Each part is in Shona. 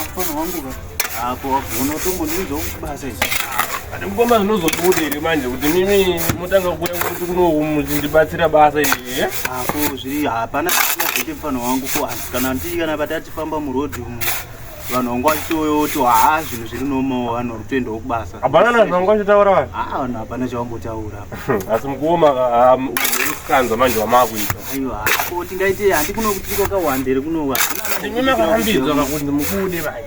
mfana wangu hapo unotombo ndizokubasa izvi. Ati mukoma zvinozodudiri manje kuti mimi mutanga kuya kuti kunomuchindibatsira basa iri. Hapo zviri hapana kuti mfana wangu ko kana ndiri kana batati famba murodhi umu. Vanhu vangu vachitoyoti zvinhu zviri nomo vanhu vari kutoendawo kubasa. Hapana zvangu vachitaura vanhu? Vanhu hapana chavangotaura. Asi mukoma usikanza manje wamakuita. Aiwa hapo tingaite handi kuno kuti kwakawandere kunowa. Ndimi makarambidzwa kakuti mukude vai.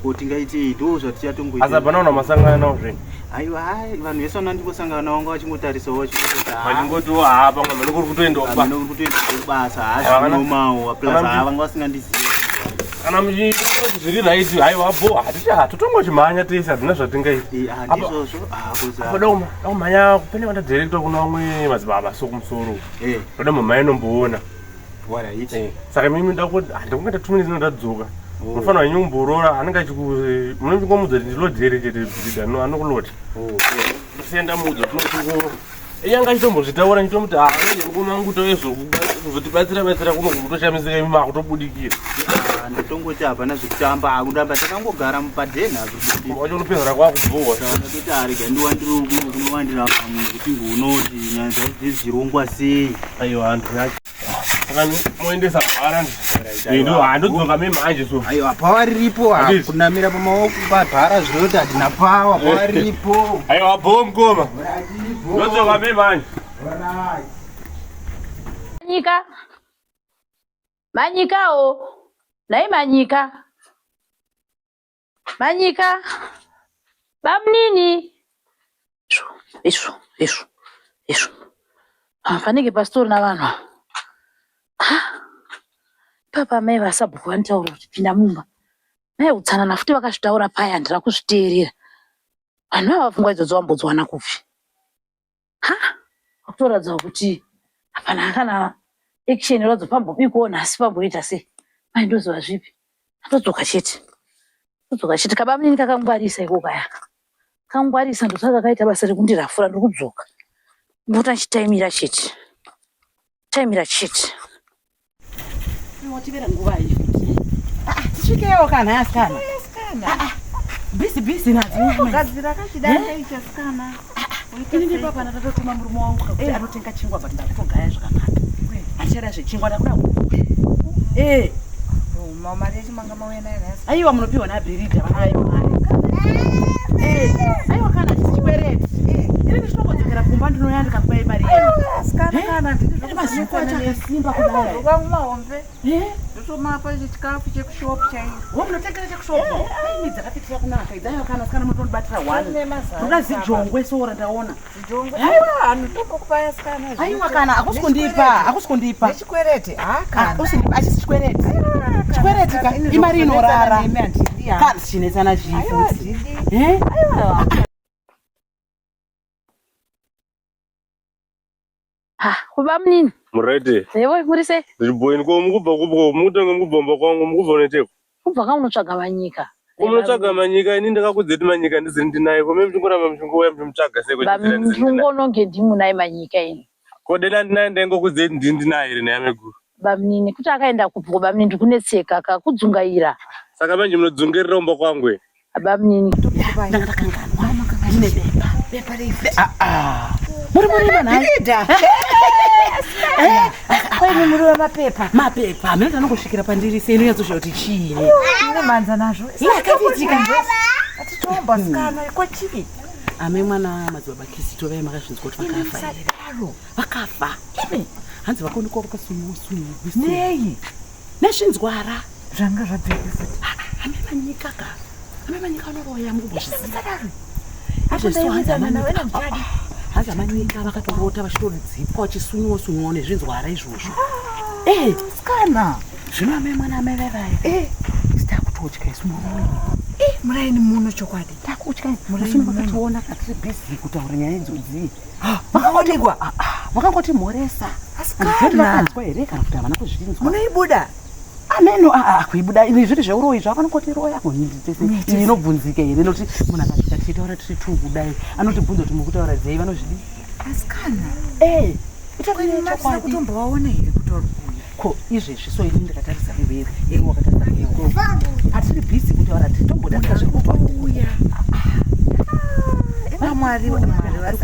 Ko tingaite ndo zvatichatongoita. Asi hapana una masangano nawo zvino. Aiwa vanhu vese vanondingosangana navo vachingotarisawo vachingota. Vachingoti hapa mwana kuri kutoendawo kubasa. Mwana kuri kutoendawo kubasa zvinomawo plus vanga vasingandizivi. Kana muchiti zviri right haiwa bo hatotongochimhanya tese hazvina zvatingaita. Handizvozvo daumhanya kupenya kwanda director kuna vamwe madzibaba sokumusoro toda mumhainomboona. Saka mimi ndakuti handikungata 2 minutes ndadzoka munofanira nyumborora anenge munongomudza kuti ndilodhere chete bhirida anokulota tosienda mudza tinotingoro yanga chitombozvitaura chitomuti kumanguto ezokuzotibatsira kuno kutoshamisika imima kutobudikira. Ndotongoti hapana zvekutamba kundamba takangogara mupadhenha wacho unopedzera kwakubvowa kuti arega ndiwandiri kunowandira pamwe kuti unoti nyaya dzezvirongwa sei. Aiwa antu yacho saka moendesa bhara ndo handodzoka memanje so. Aiwa pawa riripo kunamira pamaoko pabhara zvinoti hatina pawa pawa riripo. Aiwa bho mukoma ndodzoka memanje. Manyikawo nai Manyika bamnini ishu fanike pastori na vanhu papa mai vasabhuku vanitaura kuti pinda mumba mai utsanana futi vakazvitaura paya handira kuzviteerera. Vanhu ava vapfungwa idzodzo vambodzwana kupi vakutoratidza kuti hapana kana action radzo pambobikwawo nhasi pamboita sei. Mai ndoziva zvipi atodzoka chete kabamnini kakangwarisa iko kaya kangwarisa ndosaka kakaita basa rekundirafura ndokudzoka ndota chitaimira chete Wativera nguva iyi tisvikewo kana yasikana bisi gadzira kachidanga icha sikana ini papa ndatatotuma murume wangu kuti anotenga chingwa but ndakutogaya zvakanaka achera zvechingwa ndakuda mari yechimanga mauya nayo nhasi. Aiwa munopiwa nabhirida vanayo mari. Aiwa kana tichikwereti ini ndinokodzokera kumba ndinoyandika kubai mari Asikana kana ndinosimba kudai ukamumahombe ndotomapa chikafu chekushopu chaizvo munotengera chekushopu aini dzakapitira kunaka idzayo kana sikana mutondibatira 1 ndoda zijongwe sora ndaona zijongwe aiwa anotombokupa asikana aiwa kana akusikundipa nechikwereti kana achisi chikwereti imari inorara kana chinetsana zvifu kubamnini murete ewe muri sei? Ndiriboini ko mukubva kubva mutenge mukubvomba kwangu mukubva uneteko kubva kaunotsvaga Manyika. Unotsvaga Manyika ini ndakakudzeti Manyika ndizini ndinaye ko mimi ndingoramba mchingouya mutsvaga seko ndinonge ndimunaye Manyika ini kodena ndinaye ndengokudzeti ndinaye iri naye meguru bamnini kuti akaenda kupiko bamnini ndikunetseka kakudzungaira saka manje munodzungerera umba kwangu bamnini ndakatakanganwa ine bepa rife muri bana kwani muri wemapepa amene tanongosvikira pandiri senu yazosha kuti chini ine manza nazvo yakapitika ndose atitomba sikana iko chii ame mwana madzibaba Kristo vaye makazvinzwa kuti vakafa hanzi vakondikwa vakasumuwa nei nezvinzwara zvanga zvabviri futi ame Manyika anoroya mukubozvizisadaro hanzi Manyika vakatorota vachitodzipwa vachisunywa nezvinzwara izvozvo sikana zvino ame mwana amevevai sitakutotya isu murume muraini muno chokwadi takutya musino vakationa katiri bhizi kutaura nyaya idzodzi vakangoti mhoresa asikanaanzwa here kana kuti havana kuzvinzwa munoibuda ameno kuibuda ini zviri zveuroyi zvavanongotiroya ini inobvunzika here nokuti munhu akasvika tichitaura tiri tu kudai anotibvunza kuti mukutaura dzei vanozvidi asikana itakutombavaona here kutori ko izvezvi so ini ndakatarisa iwewe iwe wakatarisa iwewe hatiri busy kuti vana titombodarika zvekupa uya ema mwari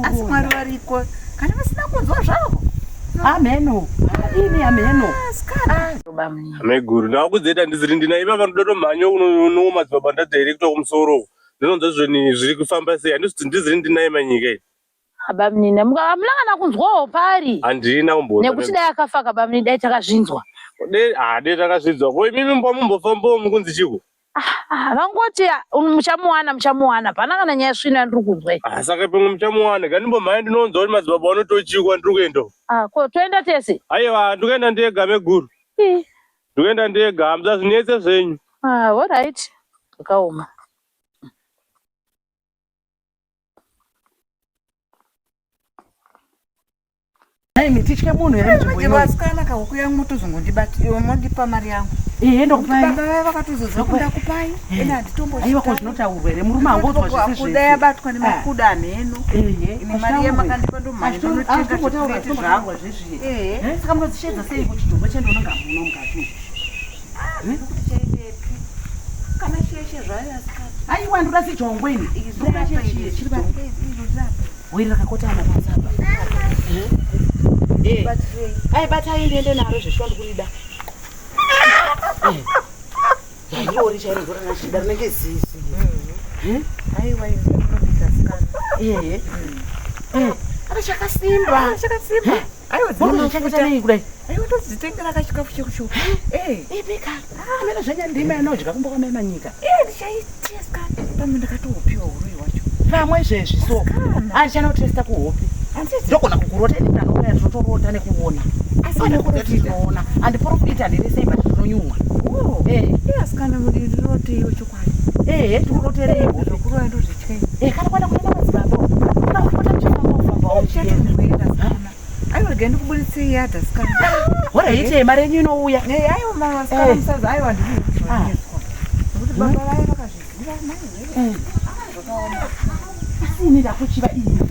asi mwari variko kana vasina kunzwa zvavo ameno ini ameno ameguru ndakudzeita ndiziri ndinaiva vanoda tomhanyo unowo madzibaba ndadirekta kumusoro ndinonzwa zvoni zviri kufamba sei handizviti ndiziri ndinaima nyika iyi abamnini mulangana kunzwawo pari handina kumboona nekuti dai akafa kabamnini dai takazvinzwa dai takazvinzwa ko imimi mumbofambawo mukunzi chiko vangoti muchamuwana pana kana nyaya svino yandiri kunzwa saka pemwe muchamuwana gandimbomhaya ndinonzwa kuti madzibaba vanotochikwa ndiri kuenda ko toenda tese aiwa ndikuenda ndega meguru ndikuenda ndega hamza zvinetse zvenyu alright zvakaoma mititye munhu here vasikana kahuku yangu motozongondipa mari yangu baba vai vakatozodza kuda kupai ene aiwa ko zvinotaurwa here murume angodzwa zvesekuda yabatwa nemakuda amheno ine mari yamakandipa ndomhandonotenga zvangu saka munodzishedza sei kuchitombo chendononga muno mukati kana sheshe zvayo asikana aiwa ndoda sejongweni wiri rakakotama mazaba aibatai ndiende naro zveshwa ndikurida zvaiori chairozora nashida rinenge zizi aiwa inoitasikana ana chakasimba aiwa kudai aiwa todzitengera kachikafu chekucho beka amene zvanyandima inodya kumboka mai manyika ndichaitiasikana pamwe ndakatohopiwa uroi wacho pamwe zvezvi so andichanotresta kuhopi ndogona kukurota ini ndanoya totorota nekuona asinoona handiprofita ndiresemba ndinonyumwa asikana mudiroteiwo chokwadi tikurotereiwo zvokurova ndozvityai kana kwenda kuenda madzibaba nakupota muchifambaofambawo aiwa gaindi kubuditsei yadha sikana hora ite mari yenyu inouya aiwa masikana musadza aiwa ndinokuti baba vai vakazviziva asini ndakuchiva iyi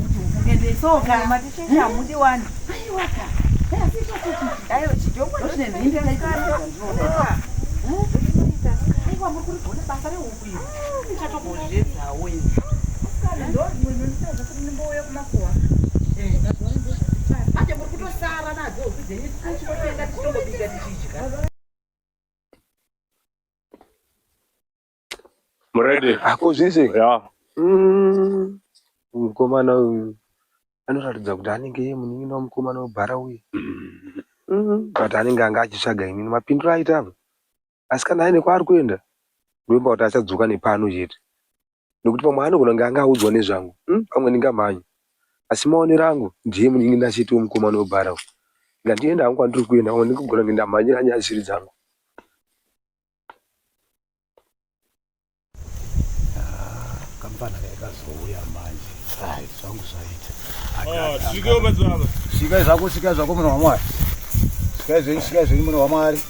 endesoka matishenje hamudi wani aiwa chijongwa aiwa murikugona basa rehukwiri ndichatogozvedzawo ndozvinoitaza kumakuwa anje muri kutosara nadzo huku dzenyu tichinotoenda tichitongobika tichidya murede akozvese ya mukomana uyu anoratidza kuti anenge iye munin'ina womukomana webhara uyu but anenge anga achitsvaga inini mapindiro aita apa asi kana aine kwaari kuenda ndoimba kuti achadzoka nepano chete nekuti pamwe anogona kunge anga audzwa nezvangu pamwe ndingamhanyi asi maonero angu ndiye munin'ina chete womukomana webhara uyu ngandienda hangu kwandiri kuenda pamwe ndikugona kunge ndamhanyira nyaya zvisiri dzangu kampana kaikazouya manje zvangu zvaita sikai zvako munhu wamwari sikai zvenyu munhu wamwari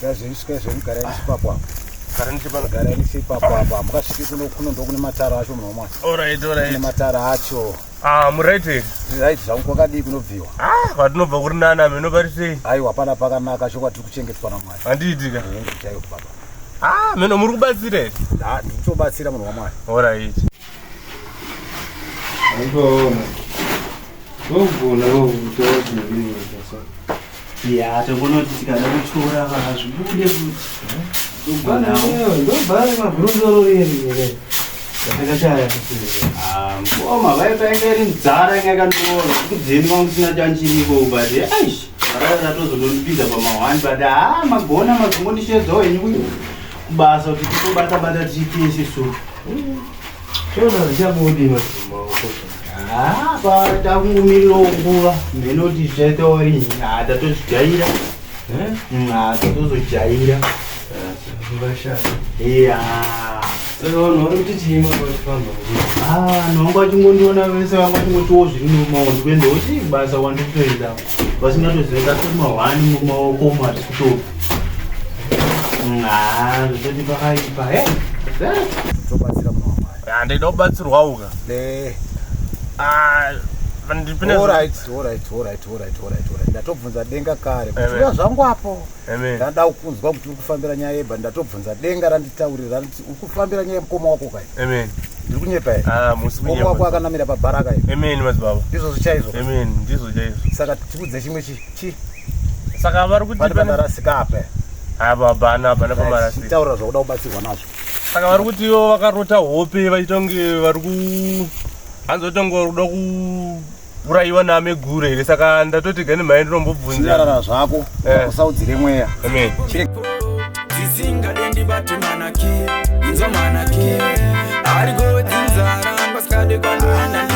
sikai zvenyu garai nisipapo apa garai nisipapo apa mukasviki kuno ndokune matara acho munhu wamwari kune matara acho muraiti raiti zvangu kwakadii kunobviwa kwatinobva kuri nana menobarisei aiwa hapana pakanaka cho kwatiri kuchengetwa namwari handiitika chaiwo baba meno muri kubatsira here ndikutobatsira munhu wamwari alright Andona. Ngokuvuna ya tongonoti tikada kuchora vakazvibude futi ndobhara mabhuruzoro riri ndakachaya ngoma vaitainge iri nzara inge yakandora kudzeni kwangu sina chanchiriko but aish ratozondondipidza pamahwani but magona mazongondishedzawo henyu kuti kubasa kuti titobata-bata tiitese so tona zvichabudi mazimaoko takungomirirawo nguva mhenoti zvichaitauri tatozvijaira tatozojaira vashaka saka vanhu vari kuti chiima kwachifamba vanhu vangu vachingondiona vese vangu vachingotiwo zviri mumaondo kuenda kuti basa wandikutoenda vasingatoziva kuti mahwani mumaoko mati kutopi zvisati pakaipa tobatsira munhu wamwari handaida kubatsirwa uka ndatobvunza denga kare kutuya zvangu apo ndada kunzwa kuti uri kufambira nyaya yebha ndatobvunza denga randitaurira randiti uri kufambira nyaya yemukoma wako kai ndiri kunyepa here mukoma wako akanamira pabharaka ndizvo chaizvo saka tikudze chimwe saka vari kuti pane vanarasika apa taura zvakuda kubatsirwa nazvo saka vari kuti ivo vakarota hope vachitonge vari hanzotonge vari kuda kuurayiwa naamegure here saka ndatoti gani mhai ndinombobvunzirara zvako usaudzire mweya dzisingadendibatemanake inzomanake arigodzinzara ngasikade kwanoenda